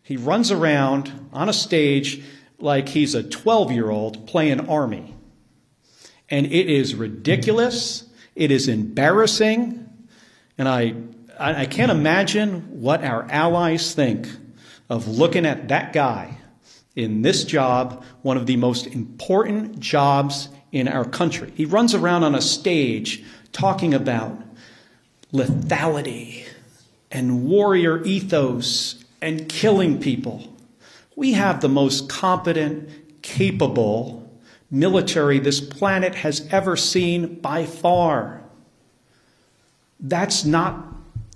He runs around on a stage like he's a 12-year-old playing Army. And it is ridiculous. It is embarrassing. And I can't imagine what our allies think of looking at that guy in this job, one of the most important jobs in our country. He runs around on a stage talking about lethality and warrior ethos and killing people. We have the most competent, capable military this planet has ever seen by far. That's not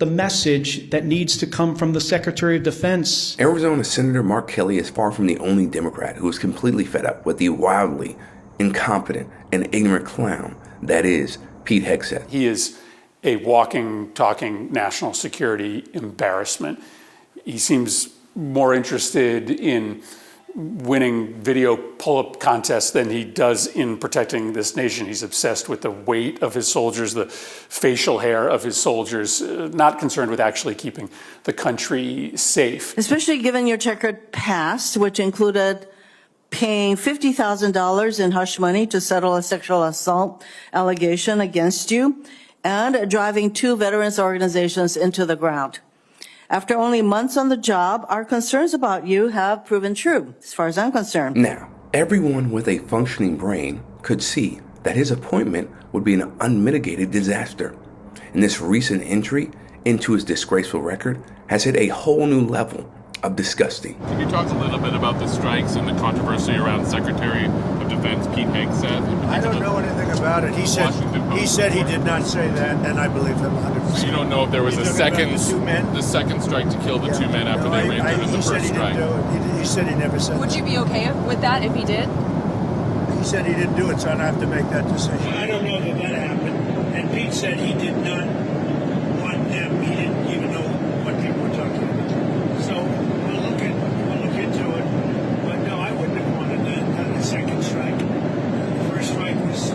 the message that needs to come from the Secretary of Defense. Arizona Senator Mark Kelly is far from the only Democrat who is completely fed up with the wildly incompetent and ignorant clown that is Pete Hegseth. He is a walking, talking national security embarrassment. He seems more interested in winning video pull-up contests than he does in protecting this nation. He's obsessed with the weight of his soldiers, the facial hair of his soldiers, not concerned with actually keeping the country safe. Especially given your checkered past, which included paying $50,000 in hush money to settle a sexual assault allegation against you, and driving 2 veterans organizations into the ground. After only months on the job, our concerns about you have proven true, as far as I'm concerned. Now, everyone with a functioning brain could see that his appointment would be an unmitigated disaster. And this recent entry into his disgraceful record has hit a whole new level of disgusting. Can you talk a little bit about the strikes and the controversy around Secretary of Defense Pete Hegseth? I don't know anything about it. He said he did not say that, and I believe him 100%. So you don't know if there was the second strike to kill the 2 men after they ran through the first strike? He said he never said that. Would you be okay with that if he did? He said he didn't do it, so I don't have to make that decision. I don't know that that happened. And Pete said he did not want them. He didn't even know what people were talking about. So we'll look into it. But no, I wouldn't have wanted the second strike. The first strike was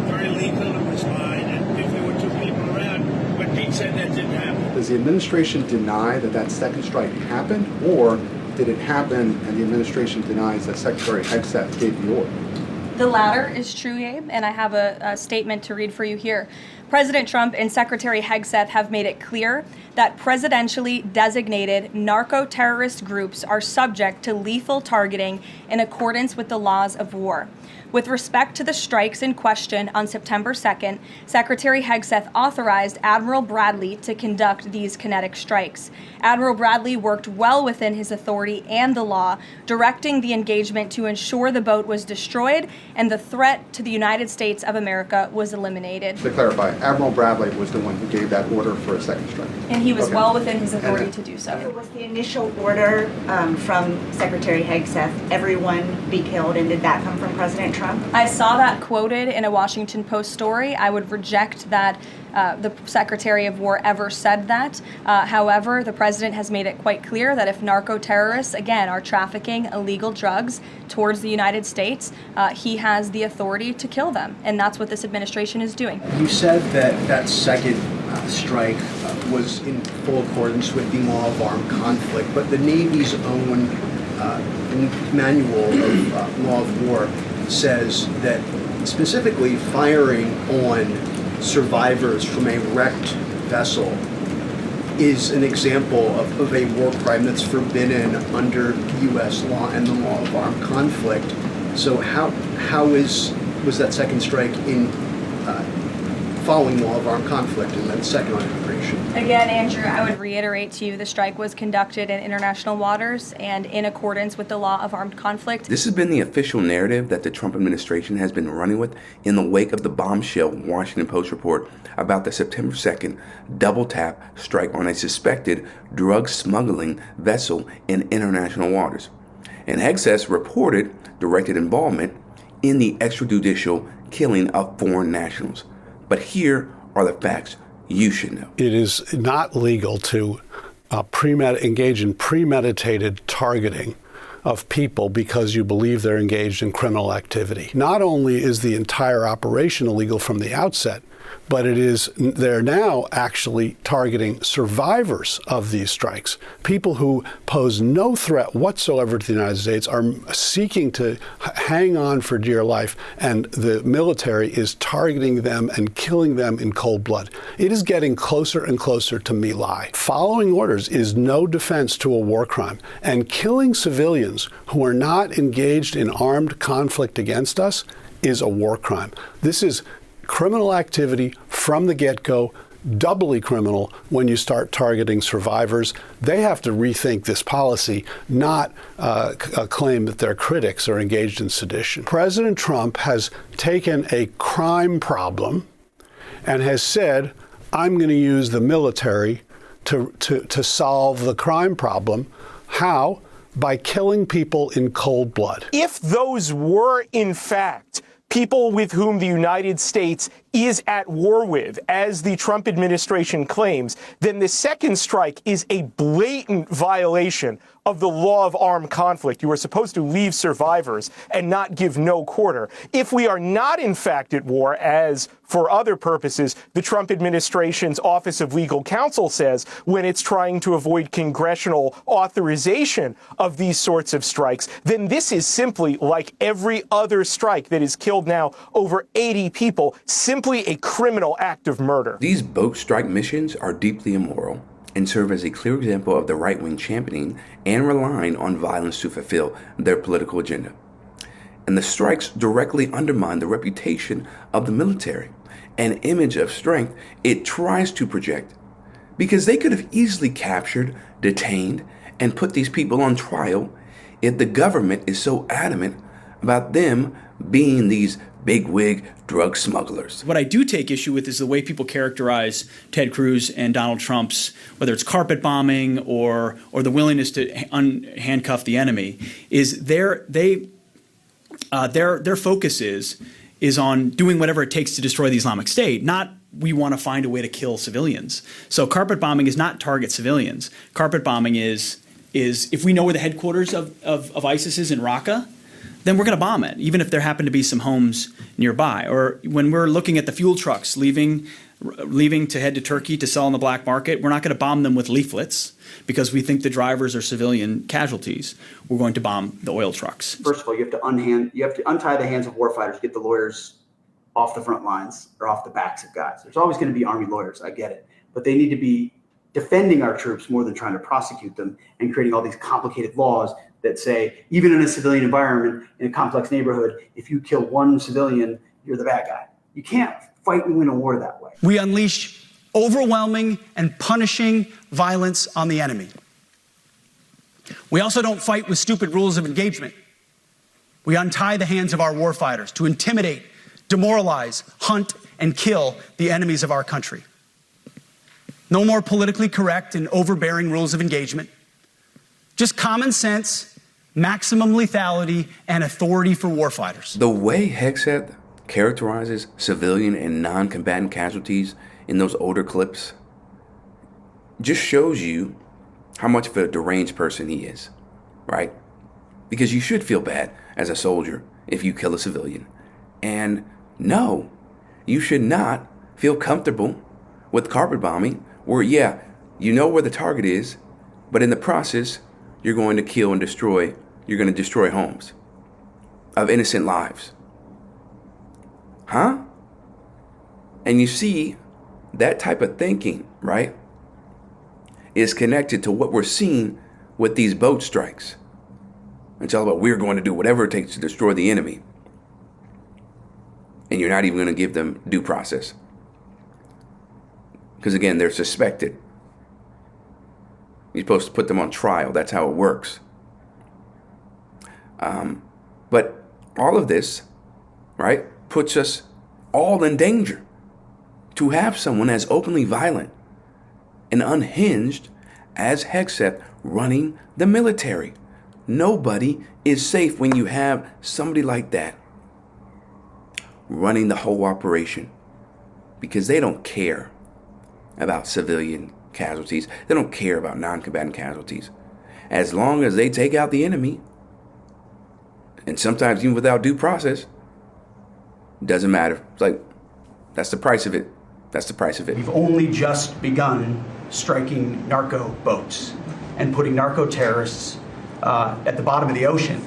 very legal. It was fine. And if there were 2 people around, but Pete said that didn't happen. Does the administration deny that that second strike happened, or did it happen and the administration denies that Secretary Hegseth gave the order? The latter is true, Abe, and I have a statement to read for you here. President Trump and Secretary Hegseth have made it clear that presidentially designated narco-terrorist groups are subject to lethal targeting in accordance with the laws of war. With respect to the strikes in question on September 2nd, Secretary Hegseth authorized Admiral Bradley to conduct these kinetic strikes. Admiral Bradley worked well within his authority and the law, directing the engagement to ensure the boat was destroyed and the threat to the United States of America was eliminated. To clarify, Admiral Bradley was the one who gave that order for a second strike. And he was well within his authority to do so. So was the initial order from Secretary Hegseth, everyone be killed, and did that come from President Trump? I saw that quoted in a Washington Post story. I would reject that the Secretary of War ever said that. However, the president has made it quite clear that if narco-terrorists, again, are trafficking illegal drugs towards the United States, he has the authority to kill them. And that's what this administration is doing. You said that that second strike was in full accordance with the law of armed conflict, but the Navy's own manual of law of war says that specifically firing on survivors from a wrecked vessel is an example of a war crime that's forbidden under U.S. law and the law of armed conflict. So how was that second strike in following law of armed conflict and then second on immigration? Again, Andrew, I would reiterate to you the strike was conducted in international waters and in accordance with the law of armed conflict. This has been the official narrative that the Trump administration has been running with in the wake of the bombshell Washington Post report about the September 2nd double-tap strike on a suspected drug smuggling vessel in international waters. And Hegseth's reported directed involvement in the extrajudicial killing of foreign nationals. But here are the facts you should know. It is not legal to engage in premeditated targeting of people because you believe they're engaged in criminal activity. Not only is the entire operation illegal from the outset, but they're now actually targeting survivors of these strikes. People who pose no threat whatsoever to the United States are seeking to hang on for dear life, and the military is targeting them and killing them in cold blood. It is getting closer and closer to My Lai. Following orders is no defense to a war crime, and killing civilians who are not engaged in armed conflict against us is a war crime. This is criminal activity from the get-go, doubly criminal when you start targeting survivors. They have to rethink this policy, not claim that their critics are engaged in sedition. President Trump has taken a crime problem and has said, I'm going to use the military to solve the crime problem. How? By killing people in cold blood. If those were, in fact, people with whom the United States is at war with, as the Trump administration claims, then the second strike is a blatant violation of the law of armed conflict. You are supposed to leave survivors and not give no quarter. If we are not, in fact, at war, as for other purposes, the Trump administration's Office of Legal Counsel says when it's trying to avoid congressional authorization of these sorts of strikes, then this is simply like every other strike that has killed now over 80 people, simply a criminal act of murder. These boat strike missions are deeply immoral and serve as a clear example of the right-wing championing and relying on violence to fulfill their political agenda. And the strikes directly undermine the reputation of the military, an image of strength it tries to project, because they could have easily captured, detained, and put these people on trial if the government is so adamant about them being these bigwig drug smugglers. What I do take issue with is the way people characterize Ted Cruz and Donald Trump's, whether it's carpet bombing or the willingness to handcuff the enemy, is their focus is on doing whatever it takes to destroy the Islamic State, not we want to find a way to kill civilians. So carpet bombing is not target civilians. Carpet bombing is if we know where the headquarters of ISIS is in Raqqa, then we're going to bomb it, even if there happen to be some homes nearby. Or when we're looking at the fuel trucks leaving to head to Turkey to sell on the black market, we're not going to bomb them with leaflets because we think the drivers are civilian casualties. We're going to bomb the oil trucks. First of all, you have to untie the hands of warfighters, get the lawyers off the front lines or off the backs of guys. There's always going to be Army lawyers, I get it. But they need to be defending our troops more than trying to prosecute them and creating all these complicated laws that say, even in a civilian environment, in a complex neighborhood, if you kill one civilian, you're the bad guy. You can't fight and win a war that way. We unleash overwhelming and punishing violence on the enemy. We also don't fight with stupid rules of engagement. We untie the hands of our warfighters to intimidate, demoralize, hunt, and kill the enemies of our country. No more politically correct and overbearing rules of engagement. Just common sense, maximum lethality, and authority for warfighters. The way Hegseth characterizes civilian and non-combatant casualties in those older clips just shows you how much of a deranged person he is, right? Because you should feel bad as a soldier if you kill a civilian. And no, you should not feel comfortable with carpet bombing where, yeah, you know where the target is, but in the process, you're going to kill and destroy, you're going to destroy homes of innocent lives. Huh? And you see, that type of thinking, right, is connected to what we're seeing with these boat strikes. It's all about we're going to do whatever it takes to destroy the enemy. And you're not even going to give them due process. Because again, they're suspected. You're supposed to put them on trial. That's how it works. But all of this, right, puts us all in danger. To have someone as openly violent and unhinged as Hegseth running the military. Nobody is safe when you have somebody like that running the whole operation, because they don't care about civilian casualties. They don't care about non-combatant casualties. As long as they take out the enemy, and sometimes even without due process, doesn't matter. It's like, that's the price of it. That's the price of it. We've only just begun striking narco boats and putting narco terrorists at the bottom of the ocean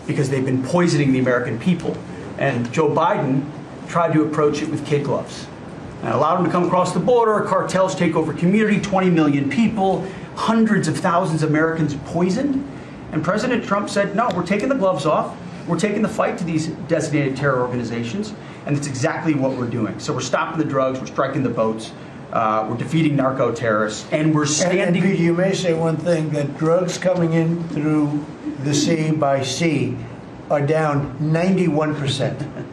because they've been poisoning the American people. And Joe Biden tried to approach it with kid gloves and allowed them to come across the border. Cartels take over community, 20 million people, hundreds of thousands of Americans poisoned. And President Trump said, no, we're taking the gloves off. We're taking the fight to these designated terror organizations. And that's exactly what we're doing. So we're stopping the drugs, we're striking the boats, we're defeating narco terrorists, and we're standing. And you may say one thing, that drugs coming in through the sea by sea are down 91%.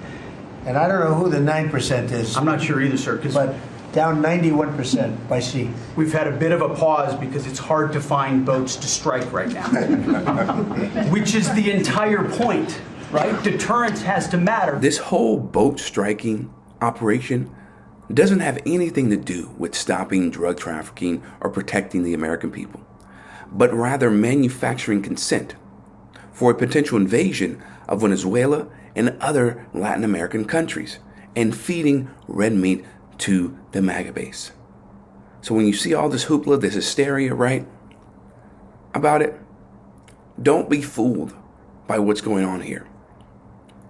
And I don't know who the 9% is. I'm not sure either, sir. But down 91% by sea. We've had a bit of a pause because it's hard to find boats to strike right now. Which is the entire point, right? Deterrence has to matter. This whole boat striking operation doesn't have anything to do with stopping drug trafficking or protecting the American people, but rather manufacturing consent for a potential invasion of Venezuela and other Latin American countries and feeding red meat to the MAGA base. So when you see all this hoopla, this hysteria, right, about it, don't be fooled by what's going on here.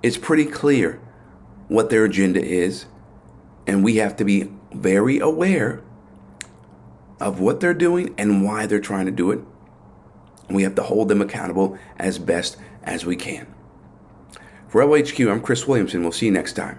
It's pretty clear what their agenda is, and we have to be very aware of what they're doing and why they're trying to do it. We have to hold them accountable as best as we can. For LHQ, I'm Chris Williamson. We'll see you next time.